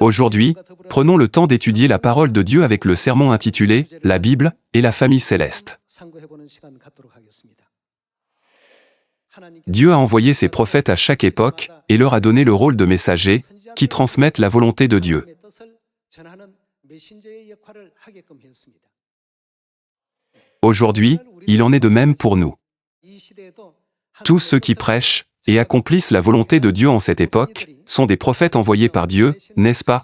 Aujourd'hui, prenons le temps d'étudier la parole de Dieu avec le sermon intitulé « La Bible et la famille céleste ». Dieu a envoyé ses prophètes à chaque époque et leur a donné le rôle de messagers qui transmettent la volonté de Dieu. Aujourd'hui, il en est de même pour nous. Tous ceux qui prêchent et accomplissent la volonté de Dieu en cette époque sont des prophètes envoyés par Dieu, n'est-ce pas?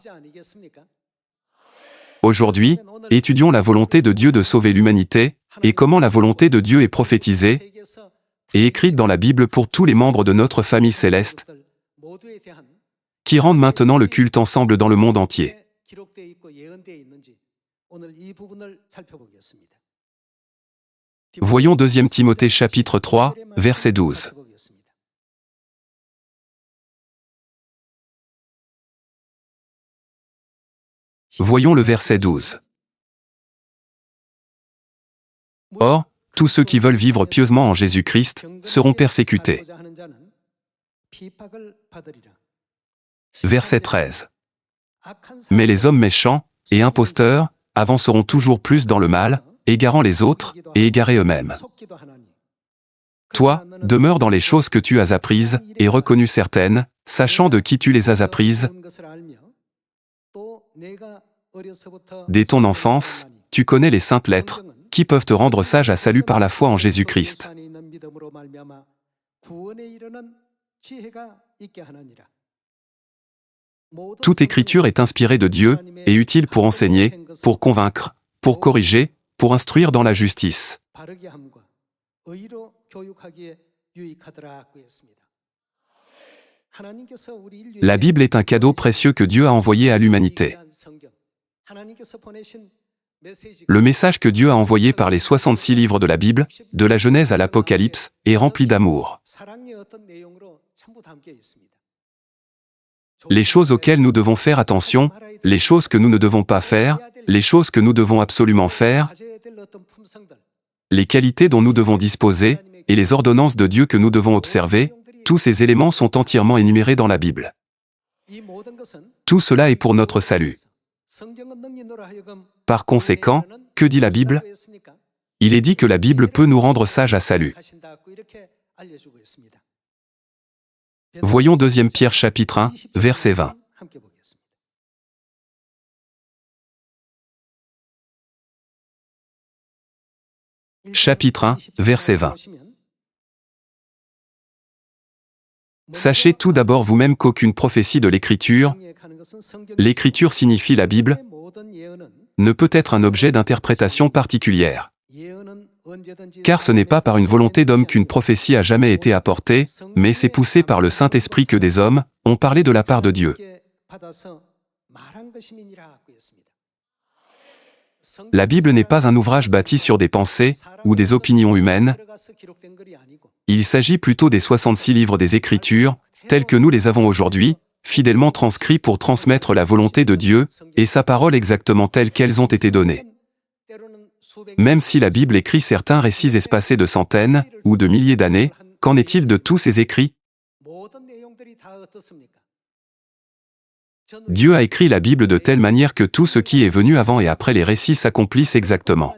Aujourd'hui, étudions la volonté de Dieu de sauver l'humanité et comment la volonté de Dieu est prophétisée et écrite dans la Bible pour tous les membres de notre famille céleste qui rendent maintenant le culte ensemble dans le monde entier. Voyons 2 Timothée chapitre 3, verset 12. Voyons le verset 12. Or, tous ceux qui veulent vivre pieusement en Jésus-Christ seront persécutés. Verset 13. Mais les hommes méchants et imposteurs avanceront toujours plus dans le mal, égarant les autres et égarés eux-mêmes. Toi, demeure dans les choses que tu as apprises et reconnues certaines, sachant de qui tu les as apprises. Dès ton enfance, tu connais les saintes lettres, qui peuvent te rendre sage à salut par la foi en Jésus-Christ. Toute écriture est inspirée de Dieu et utile pour enseigner, pour convaincre, pour corriger, pour instruire dans la justice. La Bible est un cadeau précieux que Dieu a envoyé à l'humanité. Le message que Dieu a envoyé par les 66 livres de la Bible, de la Genèse à l'Apocalypse, est rempli d'amour. Les choses auxquelles nous devons faire attention, les choses que nous ne devons pas faire, les choses que nous devons absolument faire, les qualités dont nous devons disposer, et les ordonnances de Dieu que nous devons observer, tous ces éléments sont entièrement énumérés dans la Bible. Tout cela est pour notre salut. Par conséquent, que dit la Bible? Il est dit que la Bible peut nous rendre sages à salut. Voyons 2 Pierre chapitre 1, verset 20. Chapitre 1, verset 20. Sachez tout d'abord vous-même qu'aucune prophétie de l'Écriture, l'Écriture signifie la Bible, ne peut être un objet d'interprétation particulière. Car ce n'est pas par une volonté d'homme qu'une prophétie a jamais été apportée, mais c'est poussé par le Saint-Esprit que des hommes ont parlé de la part de Dieu. La Bible n'est pas un ouvrage bâti sur des pensées ou des opinions humaines. Il s'agit plutôt des 66 livres des Écritures, tels que nous les avons aujourd'hui, fidèlement transcrits pour transmettre la volonté de Dieu et sa parole exactement telles qu'elles ont été données. Même si la Bible écrit certains récits espacés de centaines ou de milliers d'années, qu'en est-il de tous ces écrits? Dieu a écrit la Bible de telle manière que tout ce qui est venu avant et après les récits s'accomplisse exactement.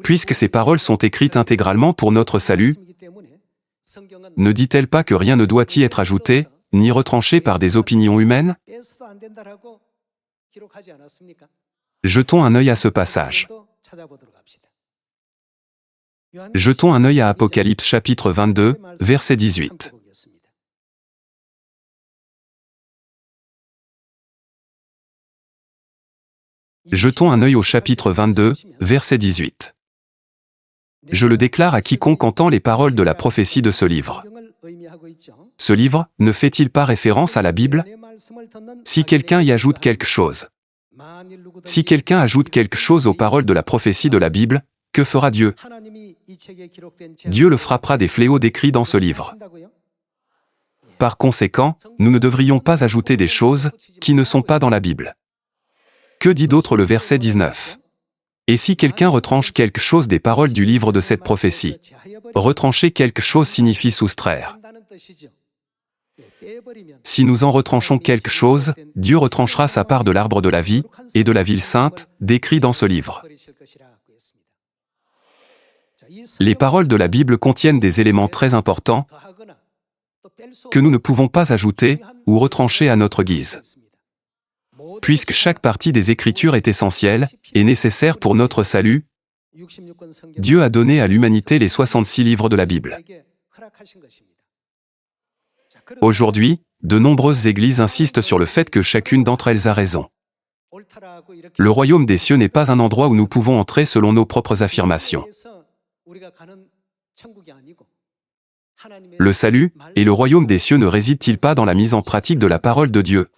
Puisque ces paroles sont écrites intégralement pour notre salut, ne dit-elle pas que rien ne doit y être ajouté, ni retranché par des opinions humaines? Jetons un œil à ce passage. Jetons un œil à Apocalypse chapitre 22, verset 18. Jetons un œil au chapitre 22, verset 18. Je le déclare à quiconque entend les paroles de la prophétie de ce livre. Ce livre ne fait-il pas référence à la Bible? Si quelqu'un y ajoute quelque chose, si quelqu'un ajoute quelque chose aux paroles de la prophétie de la Bible, que fera Dieu? Dieu le frappera des fléaux décrits dans ce livre. Par conséquent, nous ne devrions pas ajouter des choses qui ne sont pas dans la Bible. Que dit d'autre le verset 19? Et si quelqu'un retranche quelque chose des paroles du livre de cette prophétie? Retrancher quelque chose signifie soustraire. Si nous en retranchons quelque chose, Dieu retranchera sa part de l'arbre de la vie et de la ville sainte, décrit dans ce livre. Les paroles de la Bible contiennent des éléments très importants que nous ne pouvons pas ajouter ou retrancher à notre guise. Puisque chaque partie des Écritures est essentielle et nécessaire pour notre salut, Dieu a donné à l'humanité les 66 livres de la Bible. Aujourd'hui, de nombreuses églises insistent sur le fait que chacune d'entre elles a raison. Le royaume des cieux n'est pas un endroit où nous pouvons entrer selon nos propres affirmations. Le salut et le royaume des cieux ne résident-ils pas dans la mise en pratique de la parole de Dieu?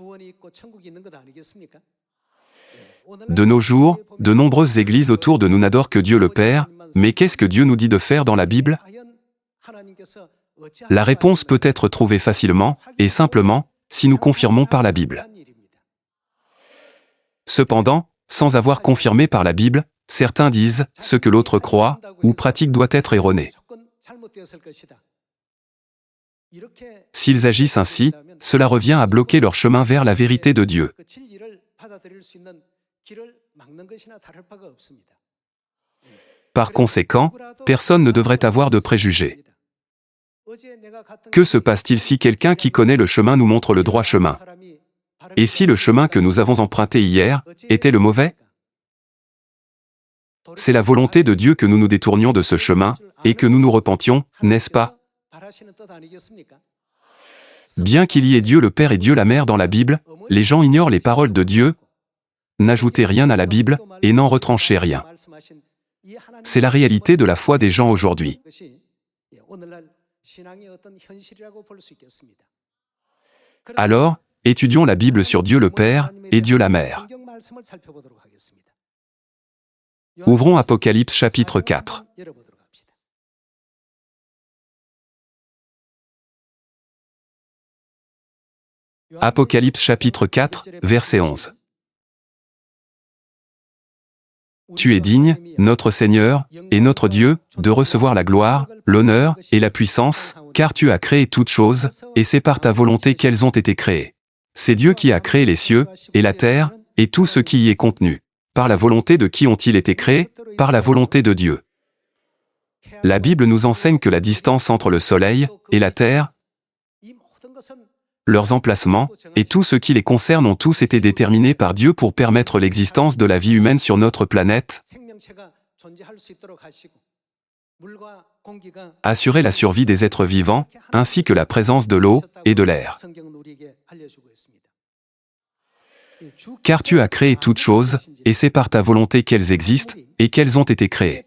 De nos jours, de nombreuses églises autour de nous n'adorent que Dieu le Père, mais qu'est-ce que Dieu nous dit de faire dans la Bible? La réponse peut être trouvée facilement et simplement si nous confirmons par la Bible. Cependant, sans avoir confirmé par la Bible, certains disent ce que l'autre croit ou pratique doit être erroné. S'ils agissent ainsi, cela revient à bloquer leur chemin vers la vérité de Dieu. Par conséquent, personne ne devrait avoir de préjugés. Que se passe-t-il si quelqu'un qui connaît le chemin nous montre le droit chemin? Et si le chemin que nous avons emprunté hier était le mauvais? C'est la volonté de Dieu que nous nous détournions de ce chemin et que nous nous repentions, n'est-ce pas? Bien qu'il y ait Dieu le Père et Dieu la Mère dans la Bible, les gens ignorent les paroles de Dieu, n'ajoutez rien à la Bible et n'en retranchez rien. C'est la réalité de la foi des gens aujourd'hui. Alors, étudions la Bible sur Dieu le Père et Dieu la Mère. Ouvrons Apocalypse chapitre 4. Apocalypse chapitre 4, verset 11. Tu es digne, notre Seigneur, et notre Dieu, de recevoir la gloire, l'honneur et la puissance, car tu as créé toutes choses, et c'est par ta volonté qu'elles ont été créées. C'est Dieu qui a créé les cieux, et la terre, et tout ce qui y est contenu. Par la volonté de qui ont-ils été créés? Par la volonté de Dieu. La Bible nous enseigne que la distance entre le soleil et la terre, leurs emplacements, et tout ce qui les concerne ont tous été déterminés par Dieu pour permettre l'existence de la vie humaine sur notre planète, assurer la survie des êtres vivants, ainsi que la présence de l'eau et de l'air. Car tu as créé toutes choses, et c'est par ta volonté qu'elles existent, et qu'elles ont été créées.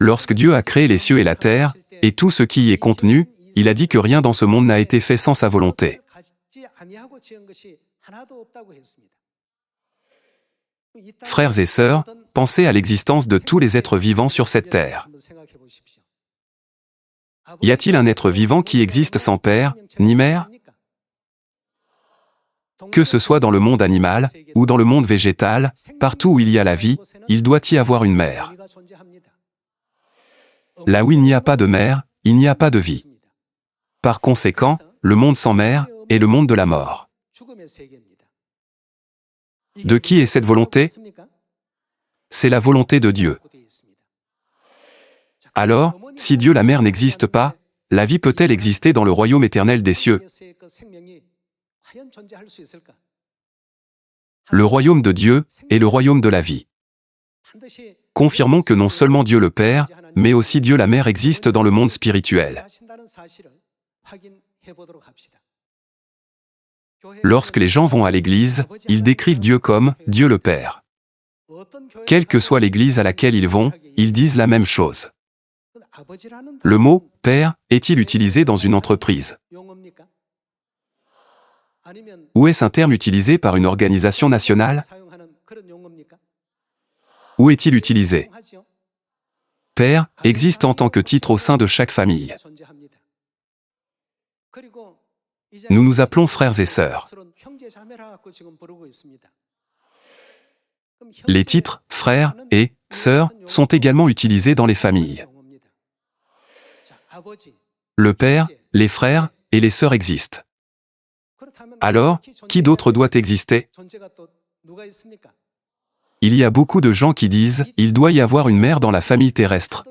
Lorsque Dieu a créé les cieux et la terre, et tout ce qui y est contenu, il a dit que rien dans ce monde n'a été fait sans sa volonté. Frères et sœurs, pensez à l'existence de tous les êtres vivants sur cette terre. Y a-t-il un être vivant qui existe sans père, ni mère? Que ce soit dans le monde animal, ou dans le monde végétal, partout où il y a la vie, il doit y avoir une mère. Là où il n'y a pas de mère, il n'y a pas de vie. Par conséquent, le monde sans mère est le monde de la mort. De qui est cette volonté? C'est la volonté de Dieu. Alors, si Dieu la mère n'existe pas, la vie peut-elle exister dans le royaume éternel des cieux? Le royaume de Dieu est le royaume de la vie. Confirmons que non seulement Dieu le Père, mais aussi Dieu la Mère existe dans le monde spirituel. Lorsque les gens vont à l'église, ils décrivent Dieu comme Dieu le Père. Quelle que soit l'église à laquelle ils vont, ils disent la même chose. Le mot « Père » est-il utilisé dans une entreprise? Ou est-ce un terme utilisé par une organisation nationale? Où est-il utilisé? Père existe en tant que titre au sein de chaque famille. Nous nous appelons frères et sœurs. Les titres « frères » et « sœurs » sont également utilisés dans les familles. Le Père, les frères et les sœurs existent. Alors, qui d'autre doit exister? Il y a beaucoup de gens qui disent « il doit y avoir une mère dans la famille terrestre »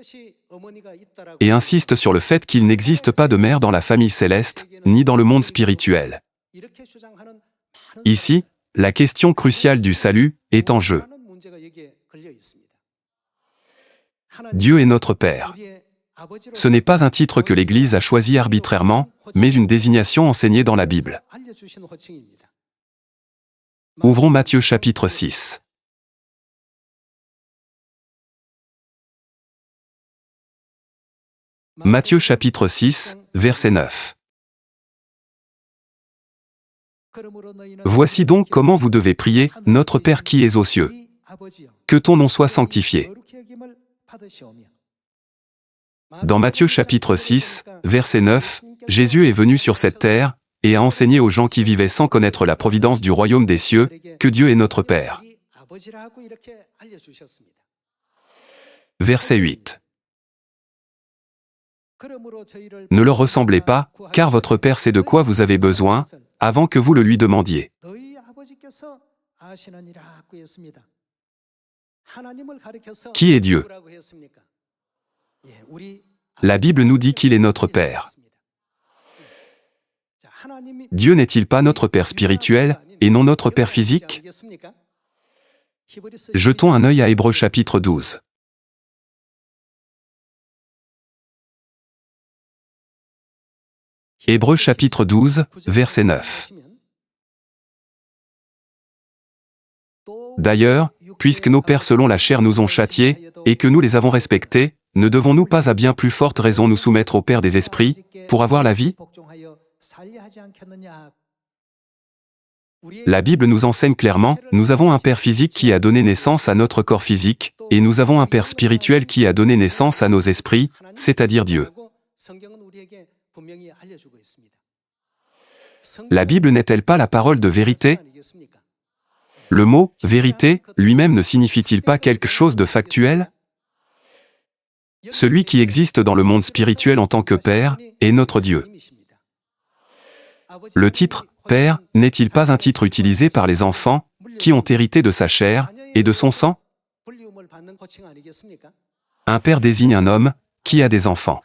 et insistent sur le fait qu'il n'existe pas de mère dans la famille céleste, ni dans le monde spirituel. Ici, la question cruciale du salut est en jeu. Dieu est notre Père. Ce n'est pas un titre que l'Église a choisi arbitrairement, mais une désignation enseignée dans la Bible. Ouvrons Matthieu chapitre 6. Matthieu chapitre 6, verset 9. Voici donc comment vous devez prier, notre Père qui es aux cieux. Que ton nom soit sanctifié. Dans Matthieu chapitre 6, verset 9, Jésus est venu sur cette terre, et a enseigné aux gens qui vivaient sans connaître la providence du royaume des cieux, que Dieu est notre Père. Verset 8. Ne leur ressemblez pas, car votre Père sait de quoi vous avez besoin, avant que vous le lui demandiez. Qui est Dieu? La Bible nous dit qu'il est notre Père. Dieu n'est-il pas notre Père spirituel, et non notre Père physique? Jetons un œil à Hébreux chapitre 12. Hébreux chapitre 12, verset 9. D'ailleurs, puisque nos pères selon la chair nous ont châtiés, et que nous les avons respectés, ne devons-nous pas à bien plus forte raison nous soumettre au Père des esprits, pour avoir la vie? La Bible nous enseigne clairement, nous avons un Père physique qui a donné naissance à notre corps physique, et nous avons un Père spirituel qui a donné naissance à nos esprits, c'est-à-dire Dieu. La Bible n'est-elle pas la parole de vérité? Le mot « vérité » lui-même ne signifie-t-il pas quelque chose de factuel? Celui qui existe dans le monde spirituel en tant que Père est notre Dieu. Le titre « Père » n'est-il pas un titre utilisé par les enfants qui ont hérité de sa chair et de son sang? Un père désigne un homme qui a des enfants.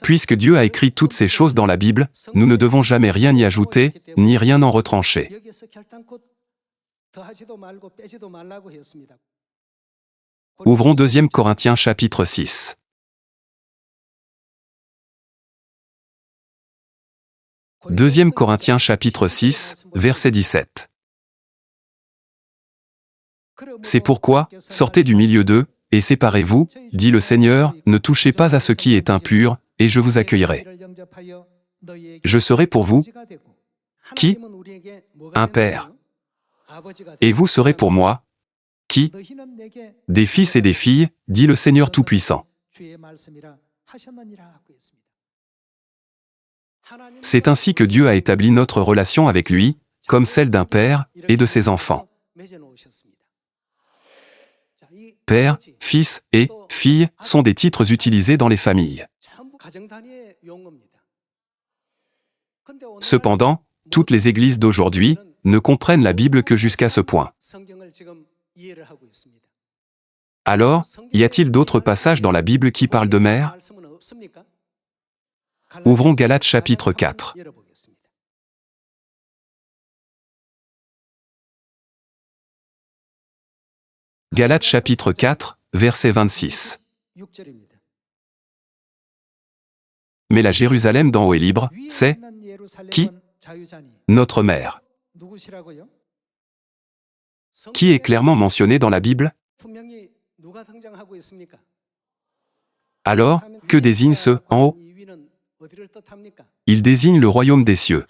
Puisque Dieu a écrit toutes ces choses dans la Bible, nous ne devons jamais rien y ajouter, ni rien en retrancher. Ouvrons 2 Corinthiens chapitre 6. Deuxième Corinthiens chapitre 6, verset 17. C'est pourquoi, sortez du milieu d'eux, et séparez-vous, dit le Seigneur, ne touchez pas à ce qui est impur, et je vous accueillerai. Je serai pour vous. Qui? Un père. Et vous serez pour moi. Qui? Des fils et des filles, dit le Seigneur Tout-Puissant. C'est ainsi que Dieu a établi notre relation avec lui, comme celle d'un père et de ses enfants. Père, fils et fille sont des titres utilisés dans les familles. Cependant, toutes les églises d'aujourd'hui ne comprennent la Bible que jusqu'à ce point. Alors, y a-t-il d'autres passages dans la Bible qui parlent de mère? Ouvrons Galates chapitre 4. Galates chapitre 4, verset 26. Mais la Jérusalem d'en haut est libre, c'est qui? Notre mère. Qui est clairement mentionné dans la Bible? Alors, que désigne ce « en haut » ? Il désigne le royaume des cieux.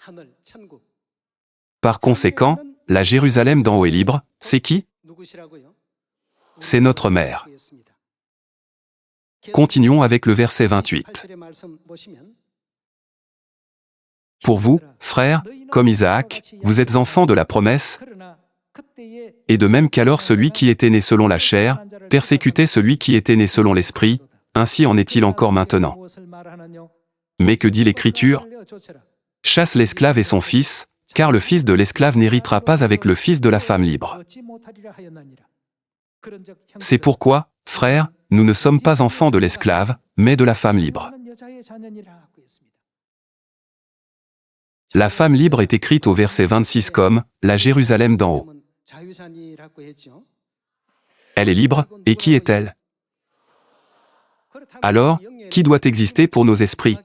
Par conséquent, la Jérusalem d'en haut est libre, c'est qui? C'est notre mère. Continuons avec le verset 28. Pour vous, frères, comme Isaac, vous êtes enfants de la promesse, Et de même qu'alors celui qui était né selon la chair persécutait celui qui était né selon l'esprit, ainsi en est-il encore maintenant. Mais que dit l'Écriture? Chasse l'esclave et son fils, car le fils de l'esclave n'héritera pas avec le fils de la femme libre. C'est pourquoi, frères, nous ne sommes pas enfants de l'esclave, mais de la femme libre. La femme libre est écrite au verset 26 comme « la Jérusalem d'en haut ». Elle est libre, et qui est-elle? Alors, qui doit exister pour nos esprits?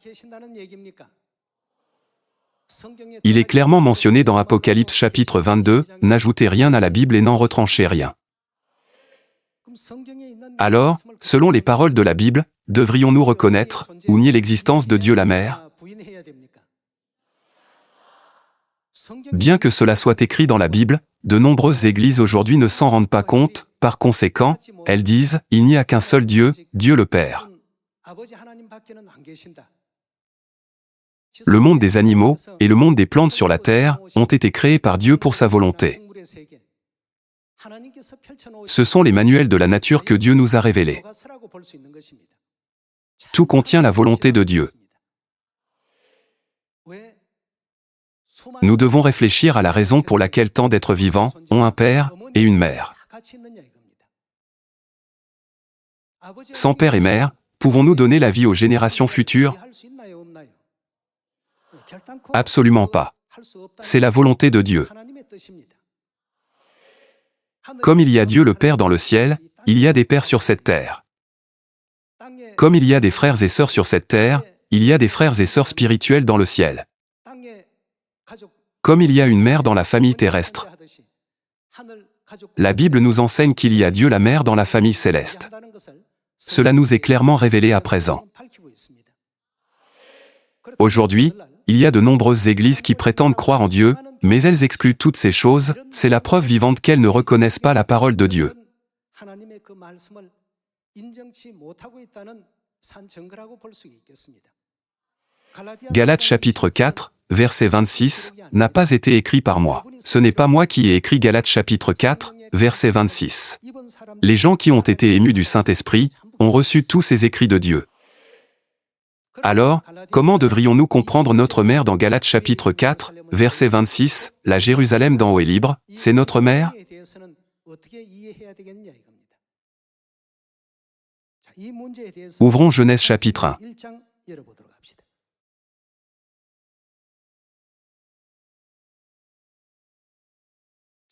Il est clairement mentionné dans Apocalypse chapitre 22, « N'ajoutez rien à la Bible et n'en retranchez rien ». Alors, selon les paroles de la Bible, devrions-nous reconnaître ou nier l'existence de Dieu la Mère? Bien que cela soit écrit dans la Bible, de nombreuses églises aujourd'hui ne s'en rendent pas compte, par conséquent, elles disent « Il n'y a qu'un seul Dieu, Dieu le Père ». Le monde des animaux et le monde des plantes sur la terre ont été créés par Dieu pour sa volonté. Ce sont les manuels de la nature que Dieu nous a révélés. Tout contient la volonté de Dieu. Nous devons réfléchir à la raison pour laquelle tant d'êtres vivants ont un père et une mère. Sans père et mère, pouvons-nous donner la vie aux générations futures? Absolument pas. C'est la volonté de Dieu. Comme il y a Dieu le Père dans le ciel, il y a des pères sur cette terre. Comme il y a des frères et sœurs sur cette terre, il y a des frères et sœurs spirituels dans le ciel. Comme il y a une mère dans la famille terrestre. La Bible nous enseigne qu'il y a Dieu la Mère dans la famille céleste. Cela nous est clairement révélé à présent. Aujourd'hui, il y a de nombreuses églises qui prétendent croire en Dieu, mais elles excluent toutes ces choses, c'est la preuve vivante qu'elles ne reconnaissent pas la parole de Dieu. Galates chapitre 4, verset 26, n'a pas été écrit par moi. Ce n'est pas moi qui ai écrit Galates chapitre 4, verset 26. Les gens qui ont été émus du Saint-Esprit ont reçu tous ces écrits de Dieu. Alors, comment devrions-nous comprendre notre mère dans Galates chapitre 4, verset 26, « La Jérusalem d'en haut est libre, c'est notre mère » Ouvrons Genèse chapitre 1.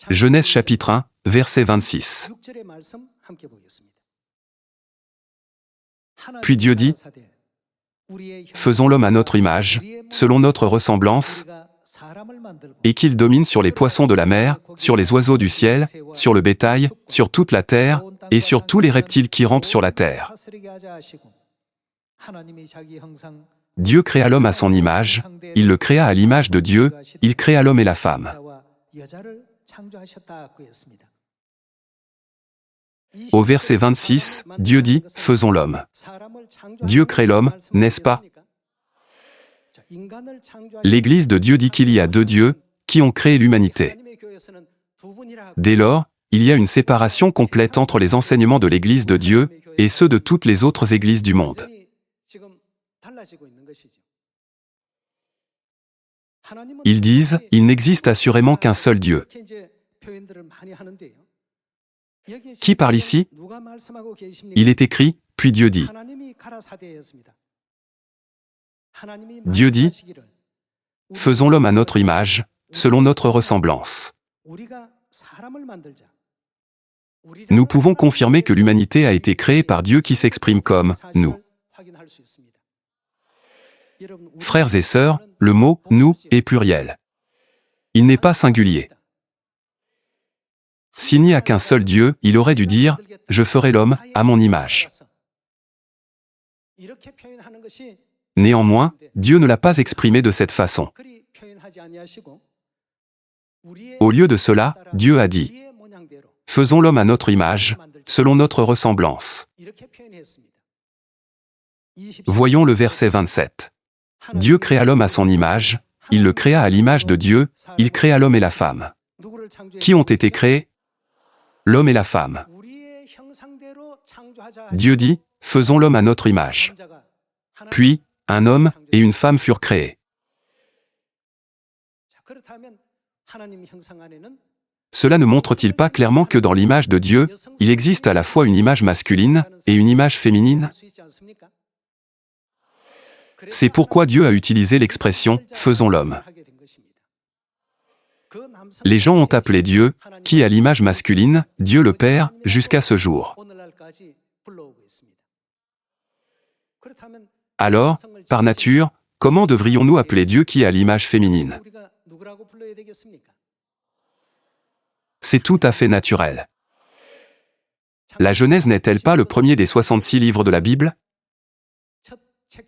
Genèse chapitre 1, verset 26. Puis Dieu dit, « Faisons l'homme à notre image, selon notre ressemblance, et qu'il domine sur les poissons de la mer, sur les oiseaux du ciel, sur le bétail, sur toute la terre, et sur tous les reptiles qui rampent sur la terre. » Dieu créa l'homme à son image, il le créa à l'image de Dieu, il créa l'homme et la femme. Au verset 26, Dieu dit, « Faisons l'homme ». Dieu crée l'homme, n'est-ce pas? L'Église de Dieu dit qu'il y a deux dieux qui ont créé l'humanité. Dès lors, il y a une séparation complète entre les enseignements de l'Église de Dieu et ceux de toutes les autres églises du monde. Ils disent, il n'existe assurément qu'un seul Dieu. Qui parle ici? Il est écrit, puis Dieu dit. Dieu dit, faisons l'homme à notre image, selon notre ressemblance. Nous pouvons confirmer que l'humanité a été créée par Dieu qui s'exprime comme « nous ». Frères et sœurs, le mot « nous » est pluriel. Il n'est pas singulier. S'il n'y a qu'un seul Dieu, il aurait dû dire « Je ferai l'homme à mon image ». Néanmoins, Dieu ne l'a pas exprimé de cette façon. Au lieu de cela, Dieu a dit « Faisons l'homme à notre image, selon notre ressemblance ». Voyons le verset 27. Dieu créa l'homme à son image, il le créa à l'image de Dieu, il créa l'homme et la femme. Qui ont été créés? l'homme et la femme. Dieu dit, « Faisons l'homme à notre image. » Puis, un homme et une femme furent créés. Cela ne montre-t-il pas clairement que dans l'image de Dieu, il existe à la fois une image masculine et une image féminine? C'est pourquoi Dieu a utilisé l'expression « faisons l'homme ». Les gens ont appelé Dieu, qui a l'image masculine, Dieu le Père, jusqu'à ce jour. Alors, par nature, comment devrions-nous appeler Dieu qui a l'image féminine? C'est tout à fait naturel. La Genèse n'est-elle pas le premier des 66 livres de la Bible?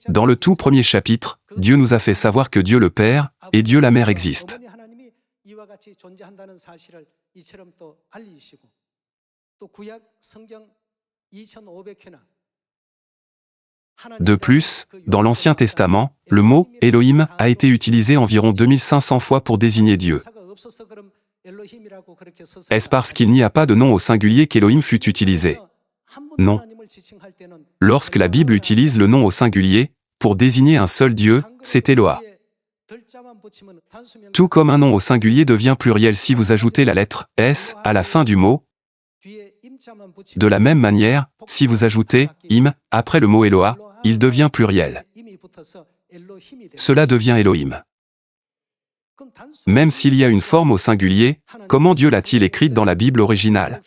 Dans le tout premier chapitre, Dieu nous a fait savoir que Dieu le Père et Dieu la Mère existent. De plus, dans l'Ancien Testament, le mot « Elohim » a été utilisé environ 2500 fois pour désigner Dieu. Est-ce parce qu'il n'y a pas de nom au singulier qu'Elohim fut utilisé? Non. Lorsque la Bible utilise le nom au singulier, pour désigner un seul Dieu, c'est Eloah. Tout comme un nom au singulier devient pluriel si vous ajoutez la lettre « s » à la fin du mot. De la même manière, si vous ajoutez « im » après le mot Eloah, il devient pluriel. Cela devient Elohim. Même s'il y a une forme au singulier, comment Dieu l'a-t-il écrite dans la Bible originale?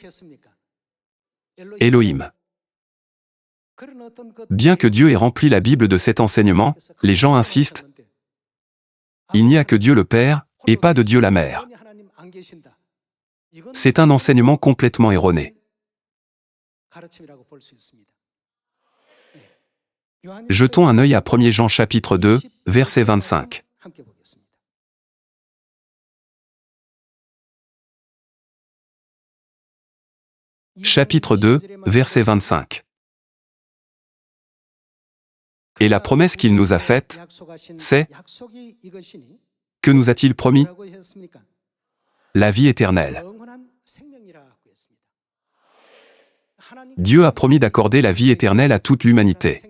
Elohim. Bien que Dieu ait rempli la Bible de cet enseignement, les gens insistent. Il n'y a que Dieu le Père, et pas de Dieu la Mère. C'est un enseignement complètement erroné. Jetons un œil à 1 Jean chapitre 2, verset 25. Chapitre 2, verset 25. Et la promesse qu'il nous a faite, c'est... Que nous a-t-il promis? La vie éternelle. Dieu a promis d'accorder la vie éternelle à toute l'humanité.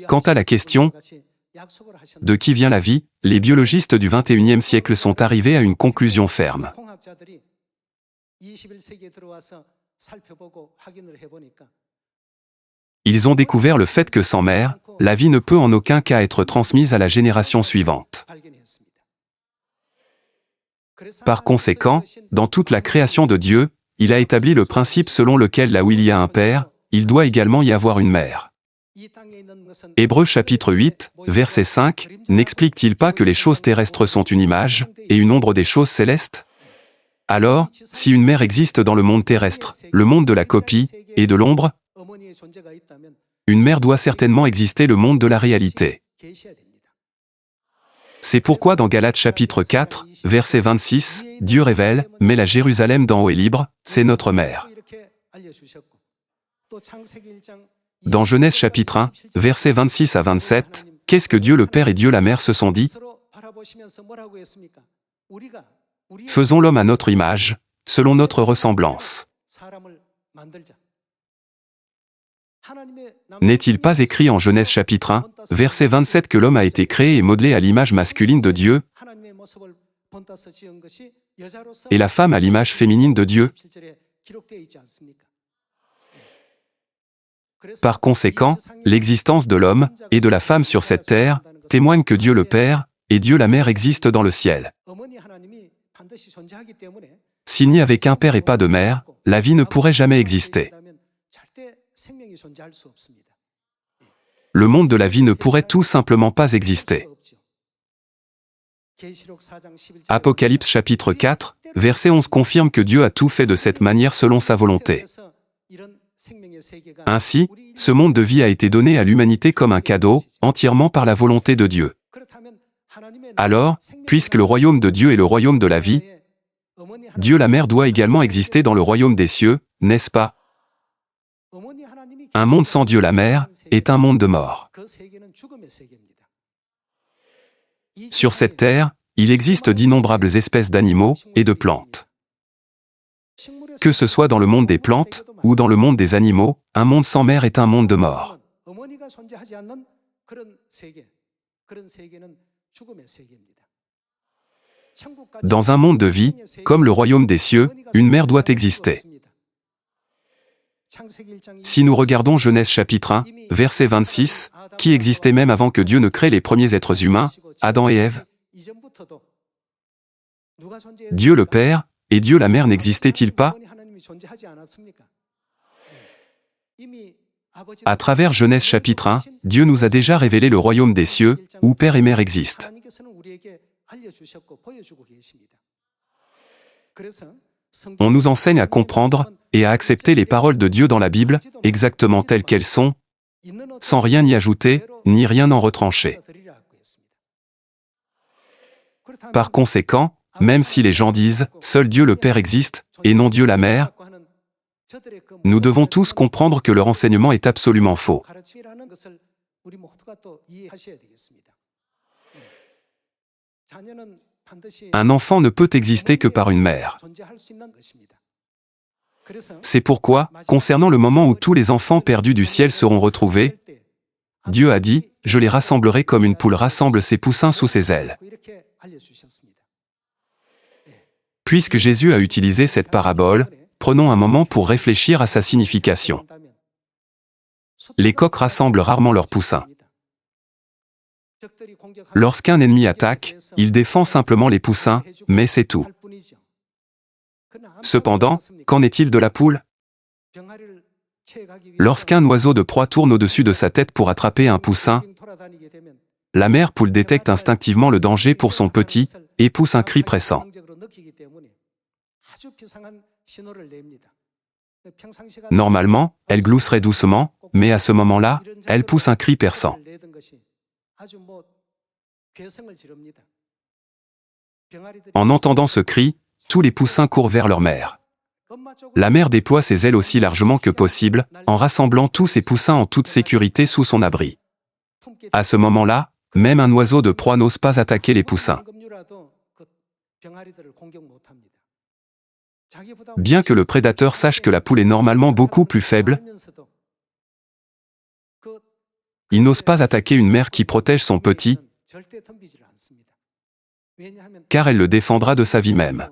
Quant à la question de qui vient la vie, les biologistes du XXIe siècle sont arrivés à une conclusion ferme. Ils ont découvert le fait que sans mère, la vie ne peut en aucun cas être transmise à la génération suivante. Par conséquent, dans toute la création de Dieu, il a établi le principe selon lequel là où il y a un père, il doit également y avoir une mère. Hébreux chapitre 8, verset 5, n'explique-t-il pas que les choses terrestres sont une image, et une ombre des choses célestes? Alors, si une mère existe dans le monde terrestre, le monde de la copie, et de l'ombre, une mère doit certainement exister le monde de la réalité. C'est pourquoi dans Galates chapitre 4, verset 26, Dieu révèle, « Mais la Jérusalem d'en haut est libre, c'est notre mère. » Dans Genèse chapitre 1, versets 26 à 27, qu'est-ce que Dieu le Père et Dieu la Mère se sont dit? Faisons l'homme à notre image, selon notre ressemblance. N'est-il pas écrit en Genèse chapitre 1, verset 27 que l'homme a été créé et modelé à l'image masculine de Dieu, et la femme à l'image féminine de Dieu? Par conséquent, l'existence de l'homme et de la femme sur cette terre témoigne que Dieu le Père et Dieu la Mère existent dans le ciel. S'il n'y avait qu'un père et pas de mère, la vie ne pourrait jamais exister. Le monde de la vie ne pourrait tout simplement pas exister. Apocalypse chapitre 4, verset 11 confirme que Dieu a tout fait de cette manière selon sa volonté. Ainsi, ce monde de vie a été donné à l'humanité comme un cadeau, entièrement par la volonté de Dieu. Alors, puisque le royaume de Dieu est le royaume de la vie, Dieu la Mère doit également exister dans le royaume des cieux, n'est-ce pas? Un monde sans Dieu la Mère est un monde de mort. Sur cette terre, il existe d'innombrables espèces d'animaux et de plantes. Que ce soit dans le monde des plantes ou dans le monde des animaux, un monde sans mère est un monde de mort. Dans un monde de vie, comme le royaume des cieux, une mère doit exister. Si nous regardons Genèse chapitre 1, verset 26, qui existait même avant que Dieu ne crée les premiers êtres humains, Adam et Ève, Dieu le Père et Dieu la Mère n'existaient-ils pas? À travers Genèse chapitre 1, Dieu nous a déjà révélé le royaume des cieux, où Père et Mère existent. On nous enseigne à comprendre et à accepter les paroles de Dieu dans la Bible, exactement telles qu'elles sont, sans rien y ajouter, ni rien en retrancher. Par conséquent, même si les gens disent « Seul Dieu le Père existe, et non Dieu la Mère », nous devons tous comprendre que leur enseignement est absolument faux. Un enfant ne peut exister que par une mère. C'est pourquoi, concernant le moment où tous les enfants perdus du ciel seront retrouvés, Dieu a dit « Je les rassemblerai comme une poule rassemble ses poussins sous ses ailes ». Puisque Jésus a utilisé cette parabole, prenons un moment pour réfléchir à sa signification. Les coqs rassemblent rarement leurs poussins. Lorsqu'un ennemi attaque, il défend simplement les poussins, mais c'est tout. Cependant, qu'en est-il de la poule? Lorsqu'un oiseau de proie tourne au-dessus de sa tête pour attraper un poussin, la mère poule détecte instinctivement le danger pour son petit et pousse un cri pressant. Normalement, elle glousserait doucement, mais à ce moment-là, elle pousse un cri perçant. En entendant ce cri, tous les poussins courent vers leur mère. La mère déploie ses ailes aussi largement que possible, en rassemblant tous ses poussins en toute sécurité sous son abri. À ce moment-là, même un oiseau de proie n'ose pas attaquer les poussins. Bien que le prédateur sache que la poule est normalement beaucoup plus faible, il n'ose pas attaquer une mère qui protège son petit, car elle le défendra de sa vie même.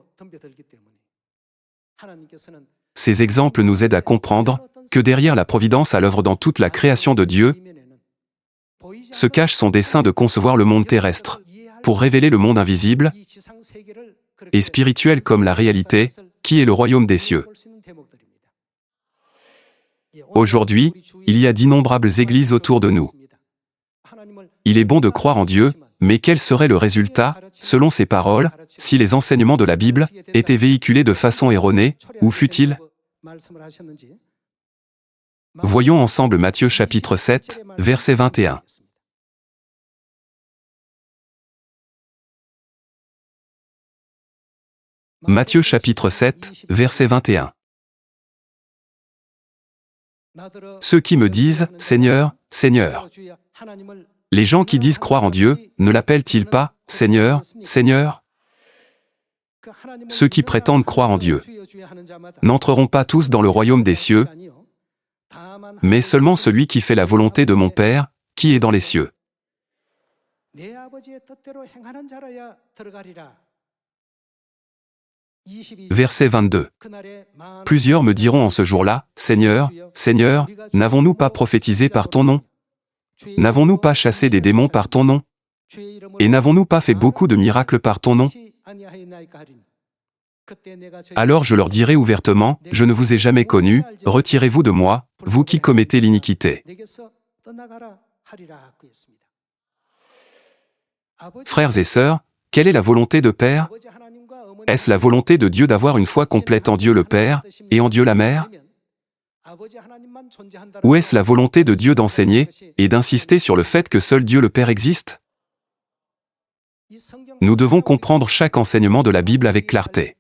Ces exemples nous aident à comprendre que derrière la providence à l'œuvre dans toute la création de Dieu, se cache son dessein de concevoir le monde terrestre, pour révéler le monde invisible et spirituel comme la réalité, qui est le royaume des cieux. Aujourd'hui, il y a d'innombrables églises autour de nous. Il est bon de croire en Dieu, mais quel serait le résultat, selon ces paroles, si les enseignements de la Bible étaient véhiculés de façon erronée ou futile? Voyons ensemble Matthieu chapitre 7, verset 21. Matthieu chapitre 7, verset 21. Ceux qui me disent « Seigneur, Seigneur », les gens qui disent croire en Dieu, ne l'appellent-ils pas « Seigneur, Seigneur » ? Ceux qui prétendent croire en Dieu n'entreront pas tous dans le royaume des cieux, mais seulement celui qui fait la volonté de mon Père, qui est dans les cieux. Verset 22. Plusieurs me diront en ce jour-là, Seigneur, Seigneur, n'avons-nous pas prophétisé par ton nom? N'avons-nous pas chassé des démons par ton nom? Et n'avons-nous pas fait beaucoup de miracles par ton nom? Alors je leur dirai ouvertement, je ne vous ai jamais connus, retirez-vous de moi, vous qui commettez l'iniquité. Frères et sœurs, quelle est la volonté de Père? Est-ce la volonté de Dieu d'avoir une foi complète en Dieu le Père et en Dieu la Mère? Ou est-ce la volonté de Dieu d'enseigner et d'insister sur le fait que seul Dieu le Père existe? Nous devons comprendre chaque enseignement de la Bible avec clarté.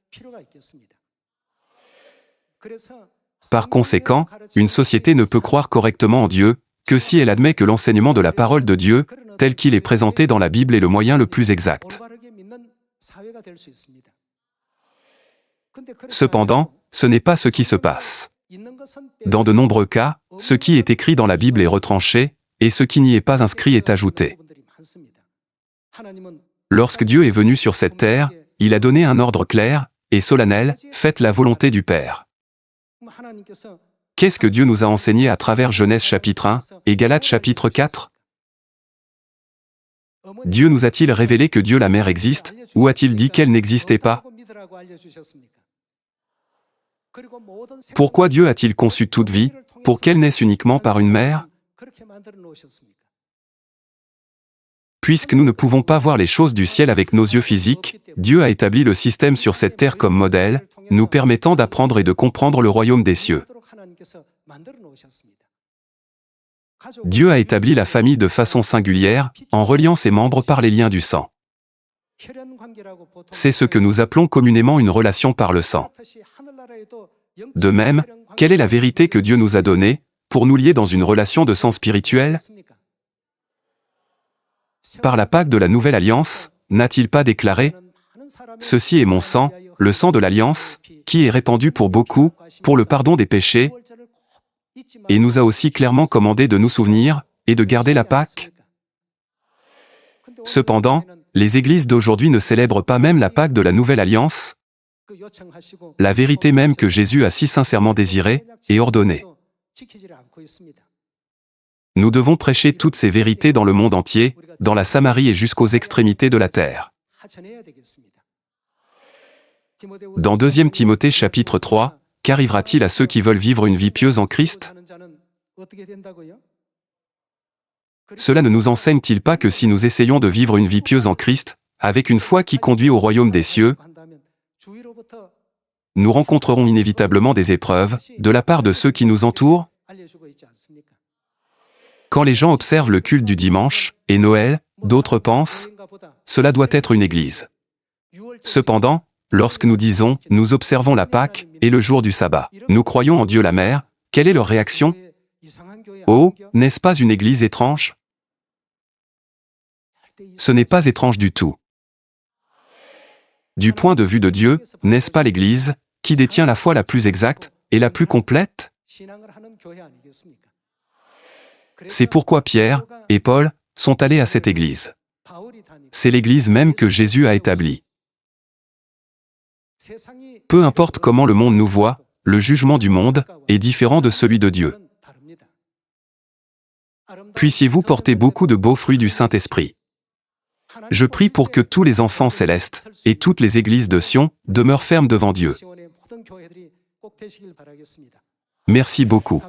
Par conséquent, une société ne peut croire correctement en Dieu que si elle admet que l'enseignement de la parole de Dieu, tel qu'il est présenté dans la Bible, est le moyen le plus exact. Cependant, ce n'est pas ce qui se passe. Dans de nombreux cas, ce qui est écrit dans la Bible est retranché, et ce qui n'y est pas inscrit est ajouté. Lorsque Dieu est venu sur cette terre, il a donné un ordre clair et solennel, faites la volonté du Père. Qu'est-ce que Dieu nous a enseigné à travers Genèse chapitre 1 et Galates chapitre 4? Dieu nous a-t-il révélé que Dieu la mère existe, ou a-t-il dit qu'elle n'existait pas? Pourquoi Dieu a-t-il conçu toute vie, pour qu'elle naisse uniquement par une mère? Puisque nous ne pouvons pas voir les choses du ciel avec nos yeux physiques, Dieu a établi le système sur cette terre comme modèle, nous permettant d'apprendre et de comprendre le royaume des cieux. Dieu a établi la famille de façon singulière, en reliant ses membres par les liens du sang. C'est ce que nous appelons communément une relation par le sang. De même, quelle est la vérité que Dieu nous a donnée, pour nous lier dans une relation de sang spirituel? Par la Pâque de la Nouvelle Alliance, n'a-t-il pas déclaré « Ceci est mon sang, le sang de l'Alliance, qui est répandu pour beaucoup, pour le pardon des péchés » et nous a aussi clairement commandé de nous souvenir, et de garder la Pâque? Cependant, les églises d'aujourd'hui ne célèbrent pas même la Pâque de la Nouvelle Alliance, la vérité même que Jésus a si sincèrement désirée et ordonnée. Nous devons prêcher toutes ces vérités dans le monde entier, dans la Samarie et jusqu'aux extrémités de la terre. Dans 2 Timothée chapitre 3, qu'arrivera-t-il à ceux qui veulent vivre une vie pieuse en Christ? Cela ne nous enseigne-t-il pas que si nous essayons de vivre une vie pieuse en Christ, avec une foi qui conduit au royaume des cieux, nous rencontrerons inévitablement des épreuves, de la part de ceux qui nous entourent? Quand les gens observent le culte du dimanche, et Noël, d'autres pensent, cela doit être une église. Cependant, lorsque nous disons, nous observons la Pâque, et le jour du sabbat, nous croyons en Dieu la mère, quelle est leur réaction? Oh, n'est-ce pas une église étrange? Ce n'est pas étrange du tout. Du point de vue de Dieu, n'est-ce pas l'Église, qui détient la foi la plus exacte, et la plus complète? C'est pourquoi Pierre et Paul sont allés à cette Église. C'est l'Église même que Jésus a établie. Peu importe comment le monde nous voit, le jugement du monde est différent de celui de Dieu. Puissiez-vous porter beaucoup de beaux fruits du Saint-Esprit. Je prie pour que tous les enfants célestes, et toutes les églises de Sion, demeurent fermes devant Dieu. Merci beaucoup.